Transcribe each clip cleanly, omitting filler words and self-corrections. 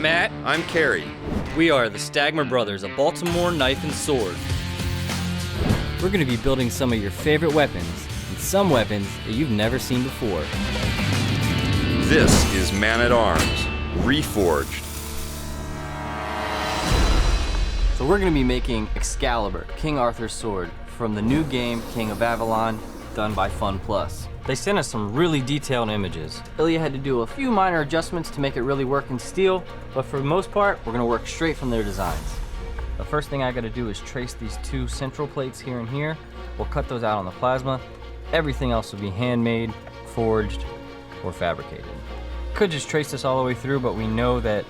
Matt. I'm Kerry. We are the Stagmer brothers of Baltimore Knife and Sword. We're going to be building some of your favorite weapons, and some weapons that you've never seen before. This is Man-at-Arms, Reforged. So we're going to be making Excalibur, King Arthur's sword, from the new game King of Avalon, done by Fun Plus. They sent us some really detailed images. Ilya had to do a few minor adjustments to make it really work in steel, but for the most part, we're gonna work straight from their designs. The first thing I gotta do is trace these two central plates here and here. We'll cut those out on the plasma. Everything else will be handmade, forged, or fabricated. Could just trace this all the way through, but we know that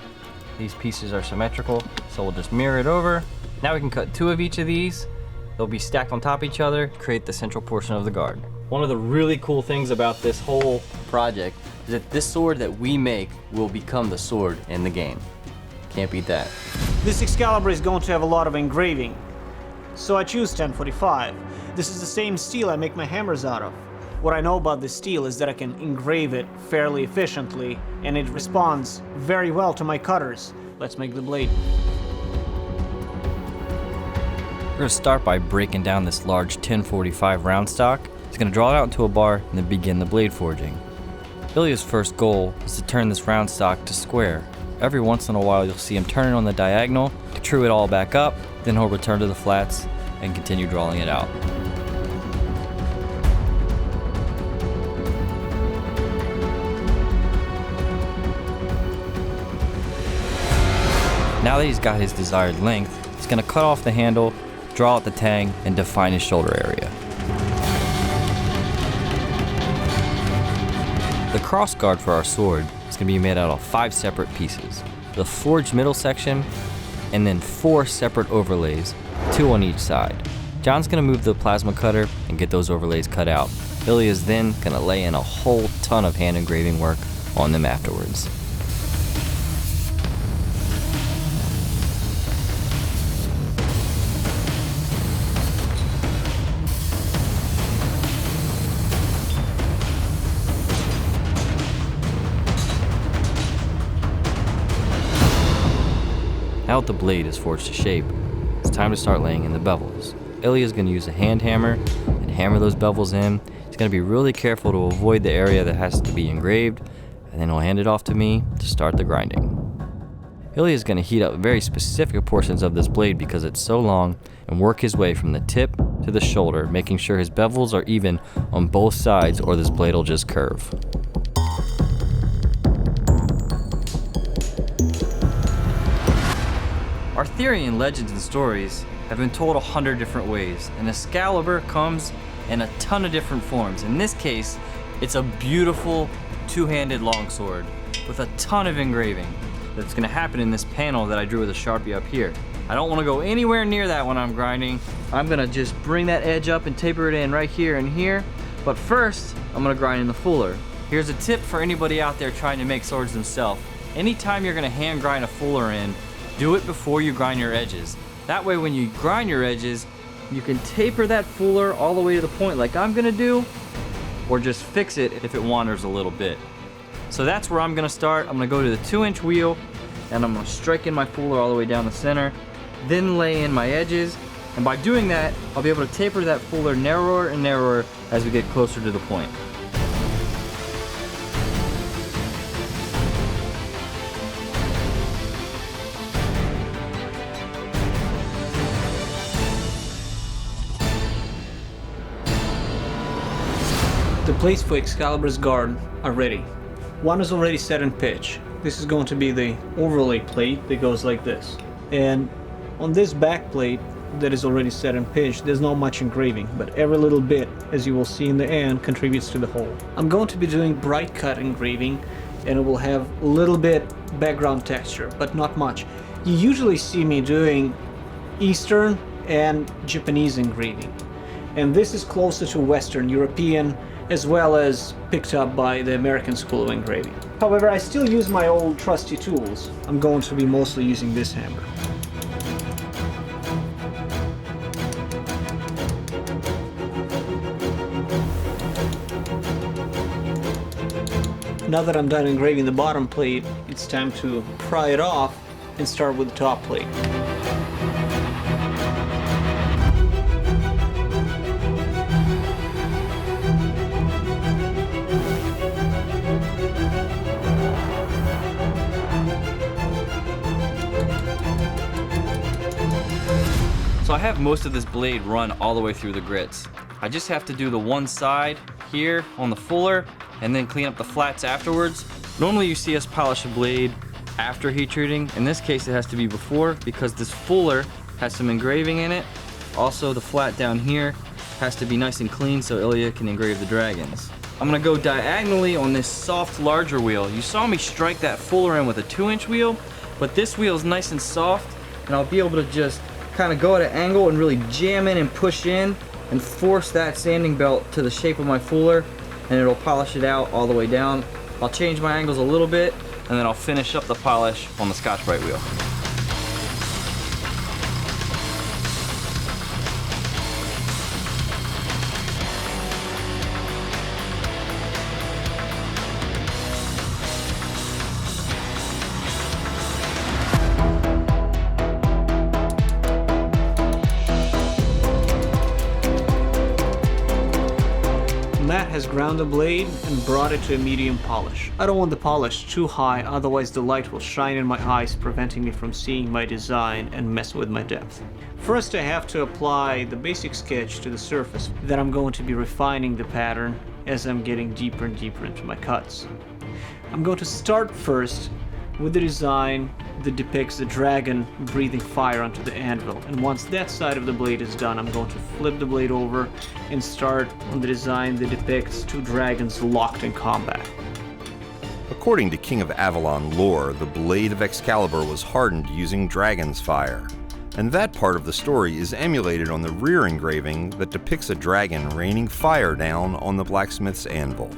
these pieces are symmetrical, so we'll just mirror it over. Now we can cut two of each of these. They'll be stacked on top of each other, create the central portion of the guard. One of the really cool things about this whole project is that this sword that we make will become the sword in the game. Can't beat that. This Excalibur is going to have a lot of engraving, so I choose 1045. This is the same steel I make my hammers out of. What I know about this steel is that I can engrave it fairly efficiently, and it responds very well to my cutters. Let's make the blade. We're gonna start by breaking down this large 1045 round stock. He's gonna draw it out into a bar and then begin the blade forging. Ilya's first goal is to turn this round stock to square. Every once in a while you'll see him turn it on the diagonal, true it all back up, then he'll return to the flats and continue drawing it out. Now that he's got his desired length, he's gonna cut off the handle, draw out the tang, and define his shoulder area. The cross guard for our sword is going to be made out of 5 separate pieces. The forged middle section, and then 4 separate overlays, 2 on each side. John's going to move the plasma cutter and get those overlays cut out. Ilya is then going to lay in a whole ton of hand engraving work on them afterwards. Now that the blade is forged to shape, it's time to start laying in the bevels. Ilya is going to use a hand hammer and hammer those bevels in. He's going to be really careful to avoid the area that has to be engraved, and then he'll hand it off to me to start the grinding. Ilya is going to heat up very specific portions of this blade because it's so long and work his way from the tip to the shoulder, making sure his bevels are even on both sides or this blade will just curve. Arthurian legends and stories have been told 100 different ways, and Excalibur comes in a ton of different forms. In this case, it's a beautiful two-handed longsword with a ton of engraving that's going to happen in this panel that I drew with a Sharpie up here. I don't want to go anywhere near that when I'm grinding. I'm going to just bring that edge up and taper it in right here and here, but first I'm going to grind in the fuller. Here's a tip for anybody out there trying to make swords themselves. Anytime you're going to hand grind a fuller in, do it before you grind your edges. That way when you grind your edges, you can taper that fuller all the way to the point like I'm gonna do, or just fix it if it wanders a little bit. So that's where I'm gonna start. I'm gonna go to the 2-inch wheel, and I'm gonna strike in my fuller all the way down the center, then lay in my edges, and by doing that, I'll be able to taper that fuller narrower and narrower as we get closer to the point. The plates for Excalibur's guard are ready. One is already set in pitch. This is going to be the overlay plate that goes like this. And on this back plate that is already set in pitch, there's not much engraving, but every little bit, as you will see in the end, contributes to the whole. I'm going to be doing bright cut engraving, and it will have a little bit background texture, but not much. You usually see me doing Eastern and Japanese engraving, and this is closer to Western European, as well as picked up by the American School of Engraving. However, I still use my old trusty tools. I'm going to be mostly using this hammer. Now that I'm done engraving the bottom plate, it's time to pry it off and start with the top plate. So I have most of this blade run all the way through the grits. I just have to do the one side here on the fuller and then clean up the flats afterwards. Normally you see us polish a blade after heat treating. In this case it has to be before because this fuller has some engraving in it. Also the flat down here has to be nice and clean so Ilya can engrave the dragons. I'm gonna go diagonally on this soft larger wheel. You saw me strike that fuller in with a 2-inch wheel, but this wheel is nice and soft and I'll be able to just kind of go at an angle and really jam in and push in and force that sanding belt to the shape of my fuller, and it'll polish it out all the way down. I'll change my angles a little bit and then I'll finish up the polish on the Scotch-Brite wheel. Has ground the blade and brought it to a medium polish. I don't want the polish too high, otherwise the light will shine in my eyes, preventing me from seeing my design and mess with my depth. First I have to apply the basic sketch to the surface, then I'm going to be refining the pattern as I'm getting deeper and deeper into my cuts. I'm going to start first with the design that depicts the dragon breathing fire onto the anvil, and once that side of the blade is done, I'm going to flip the blade over and start on the design that depicts two dragons locked in combat. According to King of Avalon lore, the blade of Excalibur was hardened using dragon's fire. And that part of the story is emulated on the rear engraving that depicts a dragon raining fire down on the blacksmith's anvil.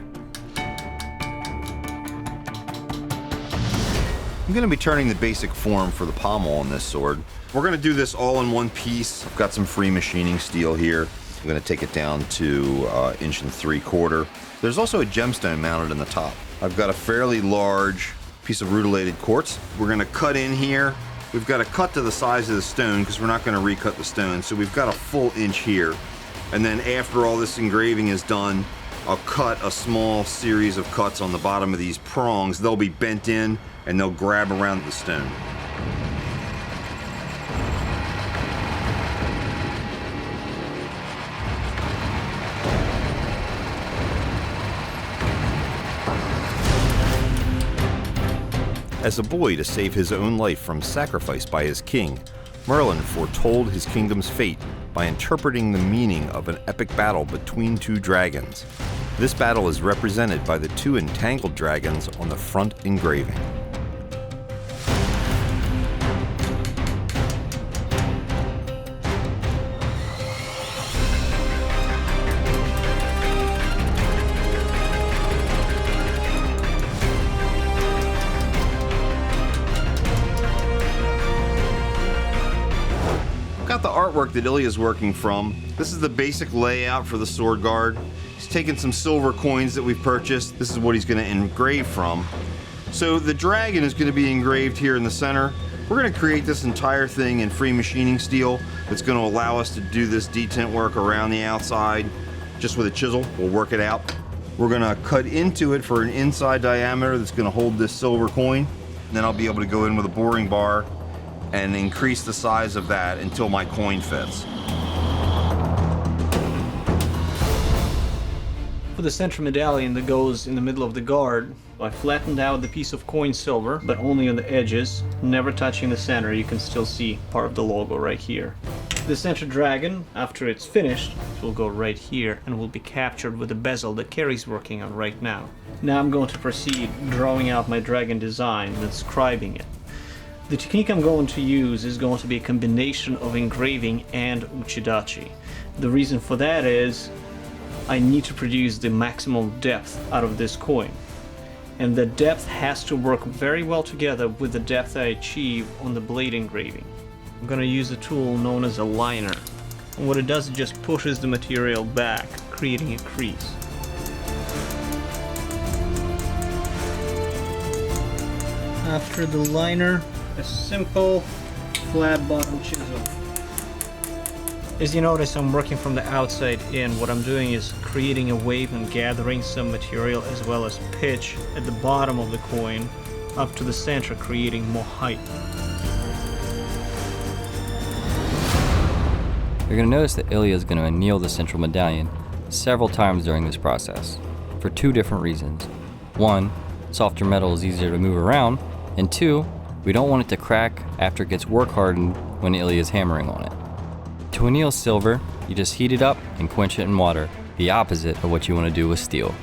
I'm going to be turning the basic form for the pommel on this sword. We're going to do this all in one piece. I've got some free machining steel here. I'm going to take it down to 1 3/4 inches. There's also a gemstone mounted in the top. I've got a fairly large piece of rutilated quartz. We're going to cut in here. We've got to cut to the size of the stone because we're not going to recut the stone. So we've got a full inch here. And then after all this engraving is done, I'll cut a small series of cuts on the bottom of these prongs. They'll be bent in and they'll grab around the stone. As a boy, to save his own life from sacrifice by his king, Merlin foretold his kingdom's fate by interpreting the meaning of an epic battle between two dragons. This battle is represented by the two entangled dragons on the front engraving. Got the artwork that Ilya's working from. This is the basic layout for the sword guard. He's taken some silver coins that we've purchased. This is what he's going to engrave from. So the dragon is going to be engraved here in the center. We're going to create this entire thing in free machining steel that's going to allow us to do this detent work around the outside just with a chisel. We'll work it out. We're going to cut into it for an inside diameter that's going to hold this silver coin. And then I'll be able to go in with a boring bar and increase the size of that until my coin fits. For the center medallion that goes in the middle of the guard, I flattened out the piece of coin silver, but only on the edges, never touching the center. You can still see part of the logo right here. The center dragon, after it's finished, will go right here and will be captured with the bezel that Kerry's working on right now. Now I'm going to proceed drawing out my dragon design and inscribing it. The technique I'm going to use is going to be a combination of engraving and uchidachi. The reason for that is I need to produce the maximum depth out of this coin. And the depth has to work very well together with the depth I achieve on the blade engraving. I'm going to use a tool known as a liner. And what it does is just pushes the material back, creating a crease. After the liner, a simple flat bottom chisel. As you notice, I'm working from the outside in. What I'm doing is creating a wave and gathering some material as well as pitch at the bottom of the coin up to the center, creating more height. You're going to notice that Ilya is going to anneal the central medallion several times during this process, for two different reasons. One, softer metal is easier to move around, and two, we don't want it to crack after it gets work hardened when Ilya is hammering on it. To anneal silver, you just heat it up and quench it in water, the opposite of what you want to do with steel.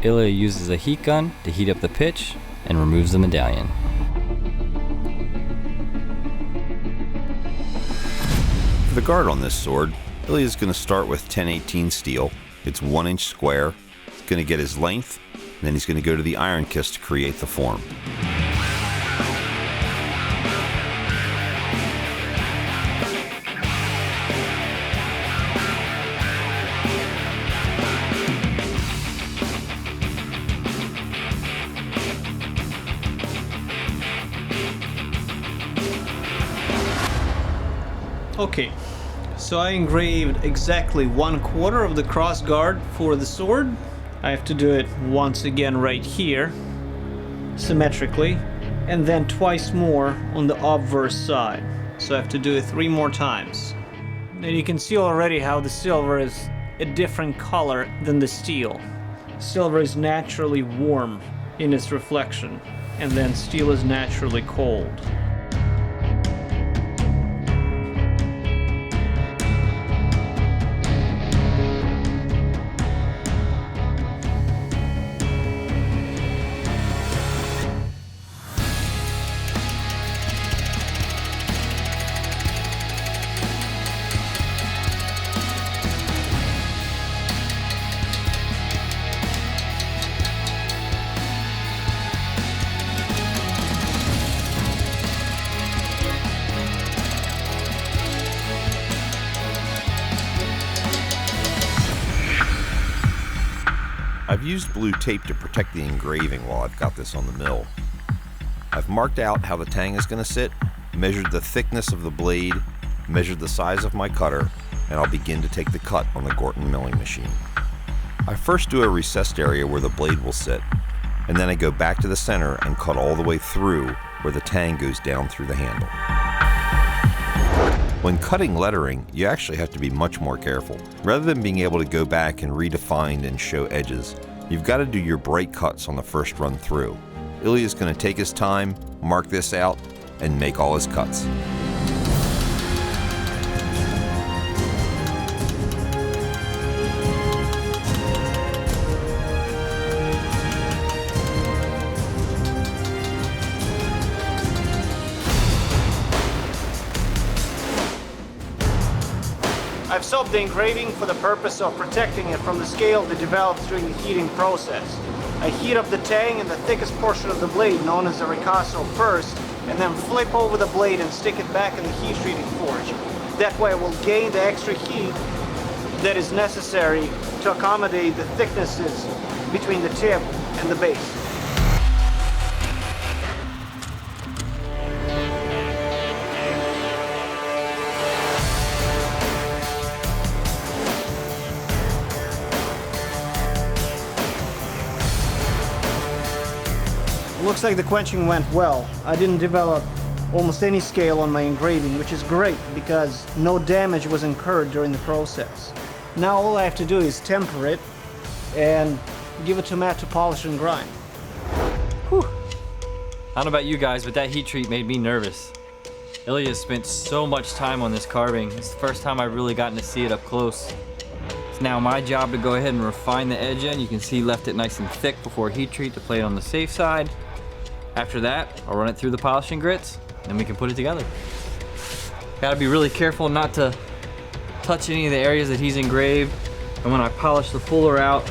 Ilya uses a heat gun to heat up the pitch and removes the medallion. For the guard on this sword, Ilya is going to start with 1018 steel. It's 1 inch square. He's going to get his length, and then he's going to go to the iron kiss to create the form. Okay, so I engraved exactly 1/4 of the cross guard for the sword. I have to do it once again right here, symmetrically, and then twice more on the obverse side. So I have to do it 3 more times. And you can see already how the silver is a different color than the steel. Silver is naturally warm in its reflection, and then steel is naturally cold. I've used blue tape to protect the engraving while I've got this on the mill. I've marked out how the tang is going to sit, measured the thickness of the blade, measured the size of my cutter, and I'll begin to take the cut on the Gorton milling machine. I first do a recessed area where the blade will sit, and then I go back to the center and cut all the way through where the tang goes down through the handle. When cutting lettering, you actually have to be much more careful. Rather than being able to go back and redefine and show edges, you've got to do your bright cuts on the first run through. Ilya is going to take his time, mark this out, and make all his cuts. I've soaked the engraving for the purpose of protecting it from the scale that develops during the heating process. I heat up the tang and the thickest portion of the blade, known as the ricasso, first, and then flip over the blade and stick it back in the heat treating forge. That way I will gain the extra heat that is necessary to accommodate the thicknesses between the tip and the base. Looks like the quenching went well. I didn't develop almost any scale on my engraving, which is great because no damage was incurred during the process. Now all I have to do is temper it and give it to matte to polish and grind. Whew. I don't know about you guys, but that heat treat made me nervous. Ilya spent so much time on this carving. It's the first time I've really gotten to see it up close. It's now my job to go ahead and refine the edge in. You can see he left it nice and thick before heat treat to play it on the safe side. After that, I'll run it through the polishing grits, and we can put it together. Gotta be really careful not to touch any of the areas that he's engraved. And when I polish the fuller out,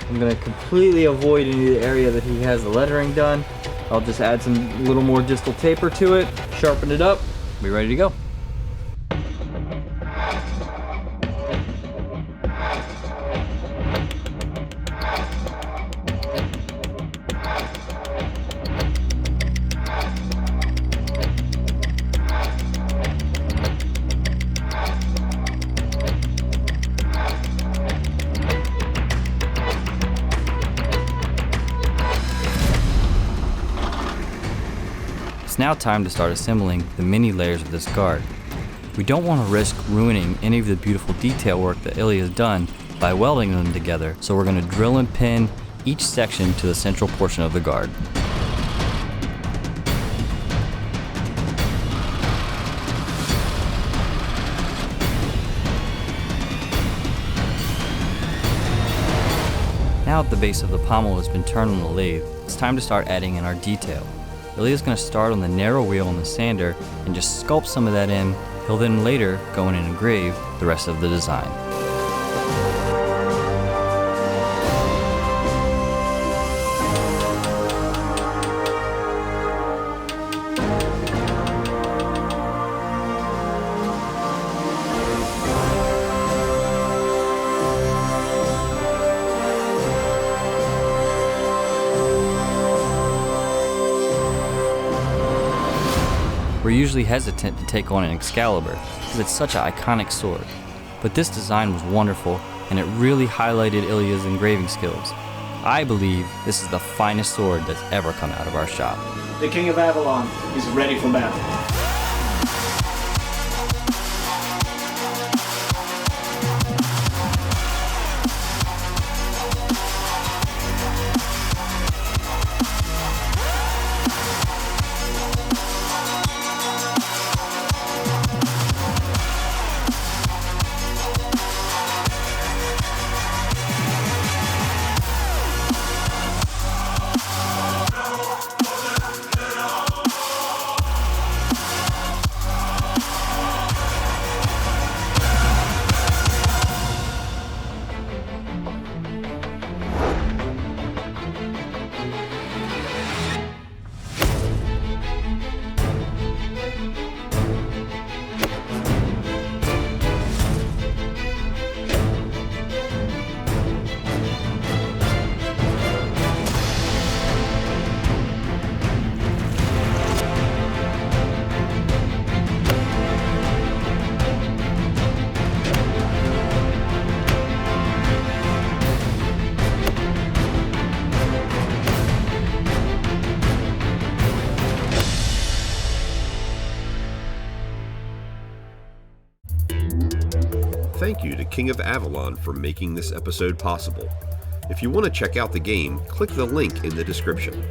I'm gonna completely avoid any of the area that he has the lettering done. I'll just add some little more distal taper to it, sharpen it up, be ready to go. It's now time to start assembling the many layers of this guard. We don't want to risk ruining any of the beautiful detail work that Ilya has done by welding them together, so we're going to drill and pin each section to the central portion of the guard. Now that the base of the pommel has been turned on the lathe, it's time to start adding in our detail. Ilya's going to start on the narrow wheel on the sander and just sculpt some of that in. He'll then later go in and engrave the rest of the design. We're usually hesitant to take on an Excalibur because it's such an iconic sword, but this design was wonderful and it really highlighted Ilya's engraving skills. I believe this is the finest sword that's ever come out of our shop. The King of Avalon is ready for battle. Thank you to King of Avalon for making this episode possible. If you want to check out the game, click the link in the description.